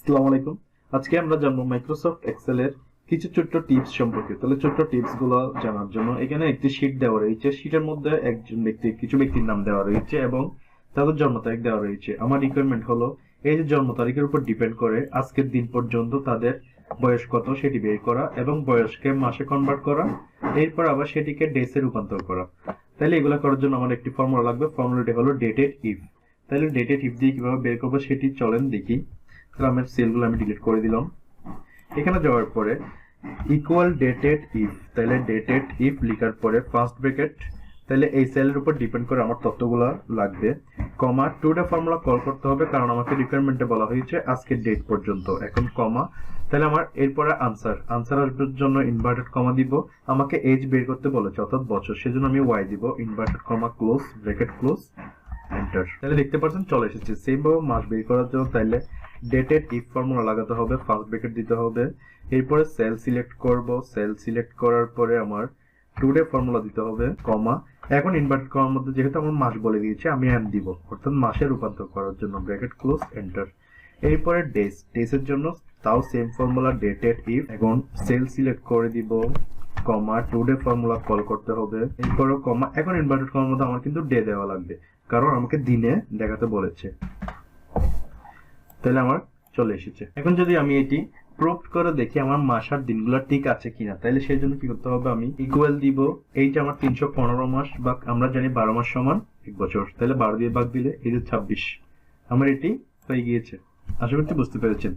আসসালামু আলাইকুম। আজকে আমরা জানবো মাইক্রোসফট এক্সেল এর কিছু ছোট্ট টিপস সম্পর্কে। তাহলে ছোট্ট টিপস গুলো জানার জন্য এখানে একটি শীট দেওয়া রয়েছে। শীটের মধ্যে কিছু ব্যক্তির নাম দেওয়া রয়েছে এবং তাদের জন্ম তারিখ দেওয়া রয়েছে। আমার রিকোয়ারমেন্ট হলো এই যে জন্ম তারিখের উপর ডিপেন্ড করে আজকের দিন পর্যন্ত তাদের বয়স কত সেটি বের করা এবং বয়সকে মাসে কনভার্ট করা, এরপর আবার সেটিকে ডেসে রূপান্তর করা। তাহলে এগুলো করার জন্য আমার একটি ফর্মুলা লাগবে। ফর্মুলাটি হলো ডেটেড ইফ। তাহলে ডেটেড ইফ দিয়ে কিভাবে বের করবো সেটি চলেন দেখি। তাহলে আমার সেলগুলো আমি ডিলিট করে দিলাম। এখানে যাওয়ার পরে ইকুয়াল ডেটেড ইফ, তাহলে ডেটেড ইফ লেখার পরে ফার্স্ট ব্র্যাকেট, তাহলে এই সেলের উপর ডিপেন্ড করে আমার তথ্যগুলো লাগবে, কমা টুডে ফর্মুলা কল করতে হবে কারণ আমাকে রিকোয়ারমেন্টে বলা হয়েছে আজকের ডেট পর্যন্ত, এখন কমা। তাহলে আমার এরপরে আনসার আসবার জন্য ইনভার্টেড কমা দিব। আমাকে এজ বের করতে বলেছে অর্থাৎ বছর, সেজন্য আমি ওয়াই দিব, inverted comma close bracket close enter. তাহলে দেখতে পাচ্ছেন চলে এসেছে। সেম ভাবে মাস বের করার জন্য তাইলে ডেটেড ইফ ফর্মুলা লাগাতে হবে, ফার্স্ট ব্র্যাকেট দিতে হবে, এরপরে সেল সিলেক্ট করব, সেল সিলেক্ট করার পরে আমার টুডে ফর্মুলা দিতে হবে, কমা। এখন ইনভার্টেড কমার মধ্যে যেহেতু আমার মাস বলে দিয়েছে আমি এম দিব, অর্থাৎ মাসে রূপান্তর করার জন্য ব্র্যাকেট ক্লোজ এন্টার। এরপরে ডেসের জন্য তাও সেম ফর্মুলা ডেটেড ইফ, এখন সেল সিলেক্ট করে দিব, কমা টুডে ফর্মুলা কল করতে হবে, এরপরে কমা। এখন ইনভার্টেড কমার মধ্যে আমার কিন্তু ডে দেওয়া লাগবে কারণ আমাকে দিনে দেখাতে বলেছে। তাহলে আমার চলে এসেছে। এখন যদি আমি এটি প্রুভ করে দেখি আমার মাস আর দিনগুলো ঠিক আছে কিনা, তাহলে সেই জন্য কি করতে হবে, আমি ইকুয়াল দিব, এই যে আমার 315 মাস বা আমরা জানি 12 মাস সমান 1 বছর, তাহলে 12 দিয়ে ভাগ দিলে এই যে 26, আমার এটি হয়ে গিয়েছে। আশা করছি বুঝতে পেরেছেন।